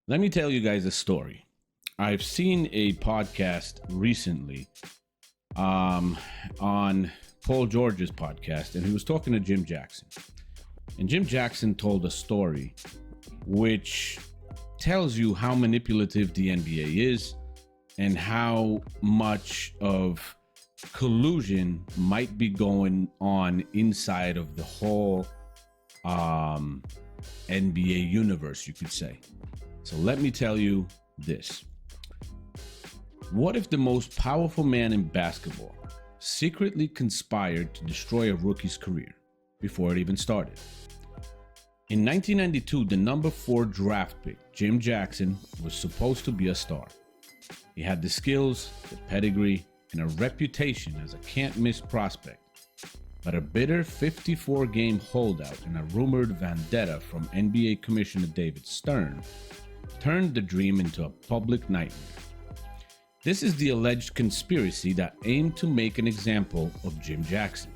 Let me tell you guys a story. I've seen a podcast recently on Paul George's podcast, and he was talking to Jim Jackson. And Jim Jackson told a story which tells you how manipulative the NBA is and how much of collusion might be going on inside of the whole NBA universe, you could say. So let me tell you this. What if the most powerful man in basketball secretly conspired to destroy a rookie's career before it even started? In 1992, the number 4 draft pick, Jim Jackson, was supposed to be a star. He had the skills, the pedigree, and a reputation as a can't-miss prospect. But a bitter 54-game holdout and a rumored vendetta from NBA Commissioner David Stern turned the dream into a public nightmare. This is the alleged conspiracy that aimed to make an example of Jim Jackson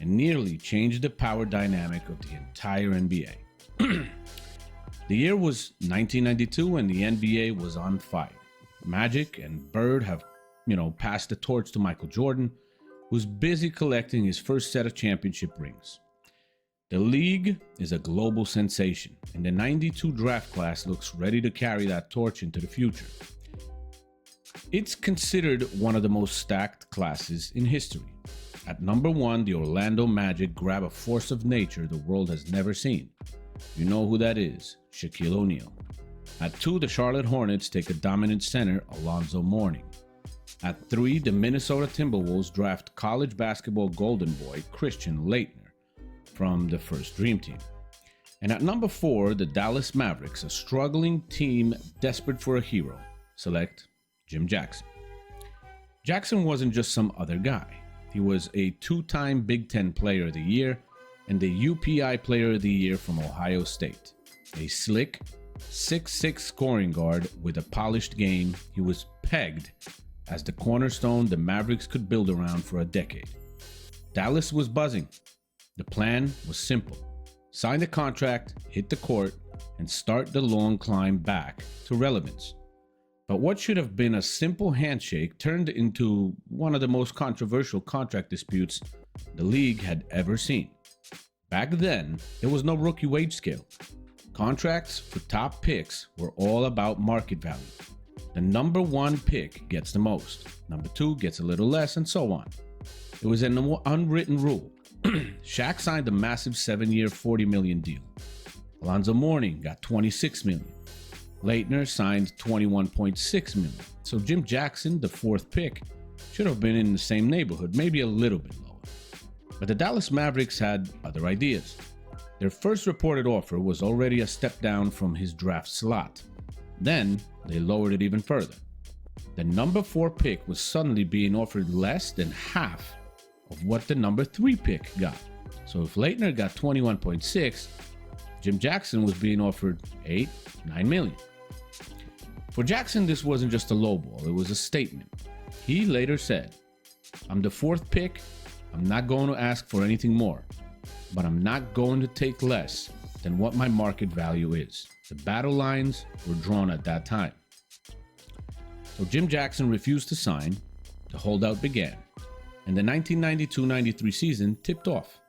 and nearly change the power dynamic of the entire NBA. The year was 1992 and the NBA was on fire. Magic and Bird have, passed the torch to Michael Jordan, who's busy collecting his first set of championship rings. The league is a global sensation, and the 92 draft class looks ready to carry that torch into the future. It's considered one of the most stacked classes in history. At number 1, the Orlando Magic grab a force of nature the world has never seen. You know who that is, Shaquille O'Neal. At 2, the Charlotte Hornets take a dominant center, Alonzo Mourning. At 3, the Minnesota Timberwolves draft college basketball golden boy Christian Laettner from the first Dream Team. And at number 4, the Dallas Mavericks, a struggling team desperate for a hero, select Jim Jackson. Jackson wasn't just some other guy. He was a 2-time Big Ten Player of the Year and the UPI Player of the Year from Ohio State. A slick, 6'6" scoring guard with a polished game, he was pegged as the cornerstone the Mavericks could build around for a decade. Dallas was buzzing. The plan was simple. Sign the contract, hit the court, and start the long climb back to relevance. But what should have been a simple handshake turned into one of the most controversial contract disputes the league had ever seen. Back then, there was no rookie wage scale. Contracts for top picks were all about market value. The number 1 pick gets the most, number 2 gets a little less, and so on. It was an unwritten rule. Shaq signed a massive 7-year, $40 million deal. Alonzo Mourning got $26 million. Laettner signed $21.6 million. So Jim Jackson, the 4th pick, should have been in the same neighborhood, maybe a little bit lower. But the Dallas Mavericks had other ideas. Their first reported offer was already a step down from his draft slot. Then they lowered it even further. The number 4 pick was suddenly being offered less than half of what the number 3 pick got. So if Laettner got 21.6, Jim Jackson was being offered 9 million. For Jackson, this wasn't just a lowball, it was a statement. He later said, "I'm the 4th pick, I'm not going to ask for anything more, but I'm not going to take less than what my market value is." The battle lines were drawn at that time. So Jim Jackson refused to sign, the holdout began, and the 1992-93 season tipped off.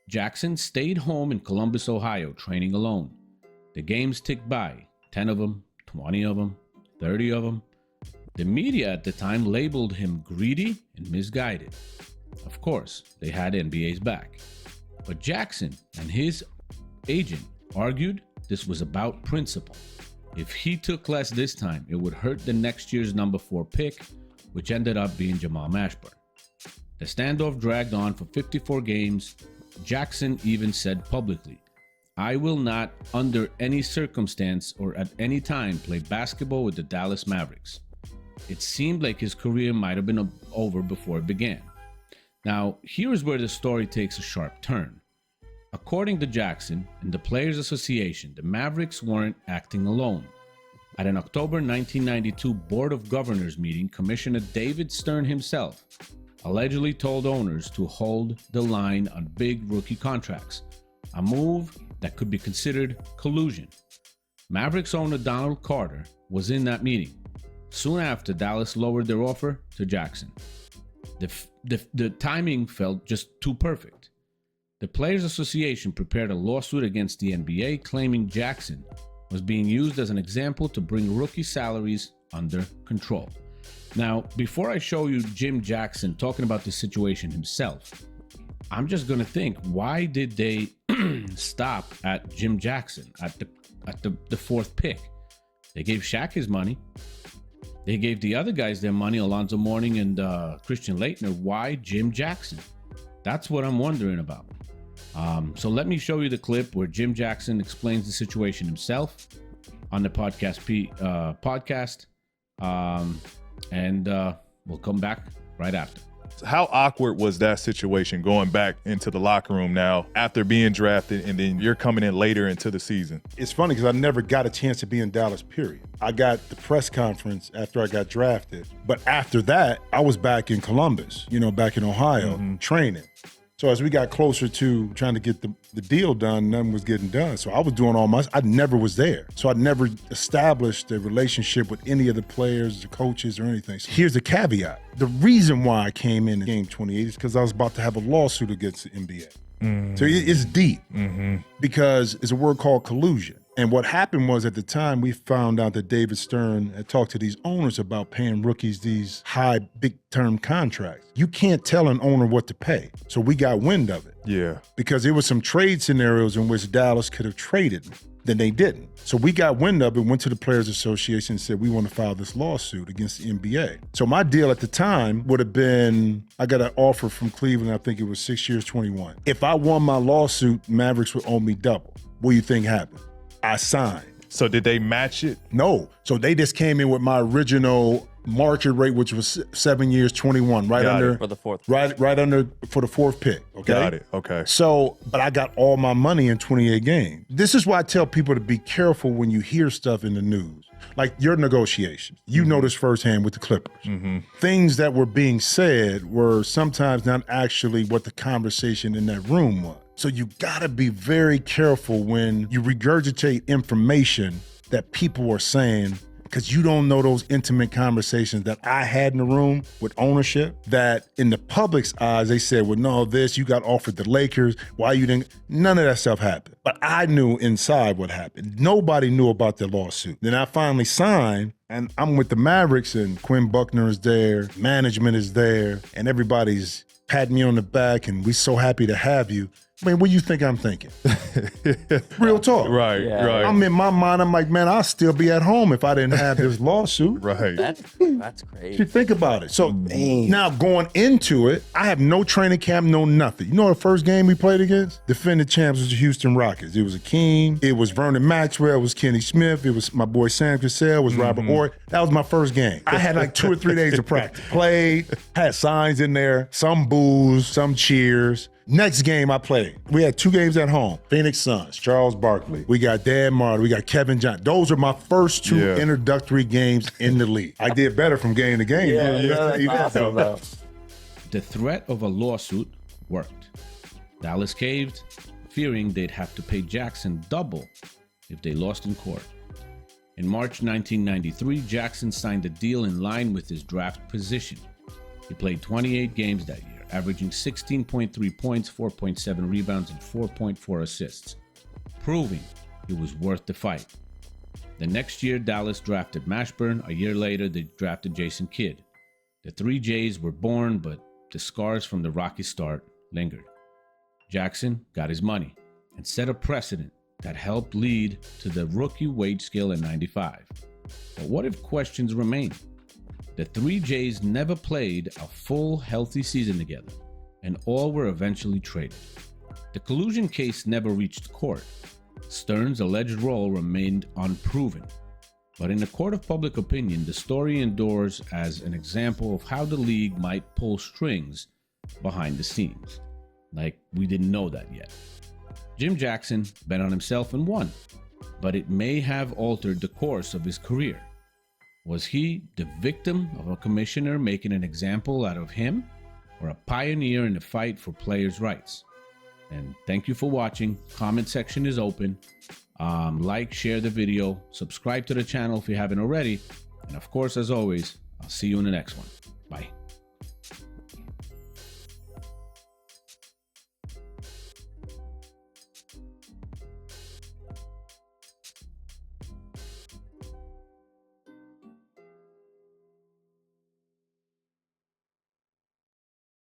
Jackson stayed home in Columbus, Ohio, training alone. The games ticked by, 10 of them, 20 of them, 30 of them. The media at the time labeled him greedy and misguided. Of course, they had NBA's back. But Jackson and his agent argued this was about principle. If he took less this time, it would hurt the next year's number 4 pick, which ended up being Jamal Mashburn. The standoff dragged on for 54 games. Jackson even said publicly, "I will not, under any circumstance or at any time, play basketball with the Dallas Mavericks." It seemed like his career might have been over before it began. Now, here's where the story takes a sharp turn. According to Jackson and the Players Association, the Mavericks weren't acting alone. At an October 1992 Board of Governors meeting, Commissioner David Stern himself allegedly told owners to hold the line on big rookie contracts, a move that could be considered collusion. Mavericks owner Donald Carter was in that meeting. Soon after, Dallas lowered their offer to Jackson. The timing felt just too perfect. The Players Association prepared a lawsuit against the NBA, claiming Jackson was being used as an example to bring rookie salaries under control. Now, before I show you Jim Jackson talking about this situation himself, I'm just going to think, why did they stop at Jim Jackson at the fourth pick? They gave Shaq his money. They gave the other guys their money, Alonzo Mourning and Christian Laettner. Why Jim Jackson? That's what I'm wondering about. So let me show you the clip where Jim Jackson explains the situation himself on the podcast. And we'll come back right after. How awkward was that situation going back into the locker room now after being drafted and then you're coming in later into the season? It's funny because I never got a chance to be in Dallas, period. I got the press conference after I got drafted. But after that, I was back in Columbus, back in Ohio, training. So as we got closer to trying to get the deal done, nothing was getting done. So I was doing I never was there. So I never established a relationship with any of the players, the coaches, or anything. So here's the caveat. The reason why I came in game 28 is because I was about to have a lawsuit against the NBA. So it's deep because it's a word called collusion. And what happened was, at the time, we found out that David Stern had talked to these owners about paying rookies these high, big-term contracts. You can't tell an owner what to pay. So we got wind of it. Yeah. Because there were some trade scenarios in which Dallas could have traded me. Then they didn't. So we got wind of it, went to the Players Association and said, we want to file this lawsuit against the NBA. So my deal at the time would have been, I got an offer from Cleveland, I think it was 6 years, 21. If I won my lawsuit, Mavericks would owe me double. What do you think happened? I signed. So did they match it? No. So they just came in with my original market rate, which was 7 years, 21, right Got under it. For the fourth. right under for the fourth pick. Okay. Got it. Okay. So, but I got all my money in 28 games. This is why I tell people to be careful when you hear stuff in the news. Like your negotiations. You know this firsthand with the Clippers. Things that were being said were sometimes not actually what the conversation in that room was. So you gotta be very careful when you regurgitate information that people are saying, because you don't know those intimate conversations that I had in the room with ownership, that in the public's eyes, they said, well, no, you got offered the Lakers. Why you didn't? None of that stuff happened. But I knew inside what happened. Nobody knew about the lawsuit. Then I finally signed, and I'm with the Mavericks, and Quinn Buckner is there, management is there, and everybody's patting me on the back, and we're so happy to have you. Man, what do you think I'm thinking? Real talk. Right, Yeah. right. I'm in my mind, I'm like, man, I'll still be at home if I didn't have this lawsuit. Right. That's You crazy. think about it. So now going into it, I have no training camp, no nothing. You know the first game we played against? Defending champs was the Houston Rockets. It was Akeem, it was Vernon Maxwell, it was Kenny Smith, it was my boy Sam Cassell, it was Robert Orr. That was my first game. I had like 2 or 3 days of practice. Played, had signs in there, some boos, some cheers. Next game I played, we had 2 games at home. Phoenix Suns, Charles Barkley. We got Dan Martin, we got Kevin Johnson. Those are my first 2 introductory games in the league. I did better from game to game. That's awesome, though. The threat of a lawsuit worked. Dallas caved, fearing they'd have to pay Jackson double if they lost in court. In March 1993, Jackson signed a deal in line with his draft position. He played 28 games that year, averaging 16.3 points, 4.7 rebounds, and 4.4 assists, proving he was worth the fight. The next year, Dallas drafted Mashburn. A year later, they drafted Jason Kidd. The 3 J's were born, but the scars from the rocky start lingered. Jackson got his money and set a precedent that helped lead to the rookie wage scale in '95. But what if questions remain? The 3 J's never played a full, healthy season together, and all were eventually traded. The collusion case never reached court. Stern's alleged role remained unproven. But in the court of public opinion, the story endures as an example of how the league might pull strings behind the scenes. Like we didn't know that yet. Jim Jackson bet on himself and won, but it may have altered the course of his career. Was he the victim of a commissioner making an example out of him, or a pioneer in the fight for players' rights? And thank you for watching. Comment section is open. Like, share the video, subscribe to the channel if you haven't already. And of course, as always, I'll see you in the next one.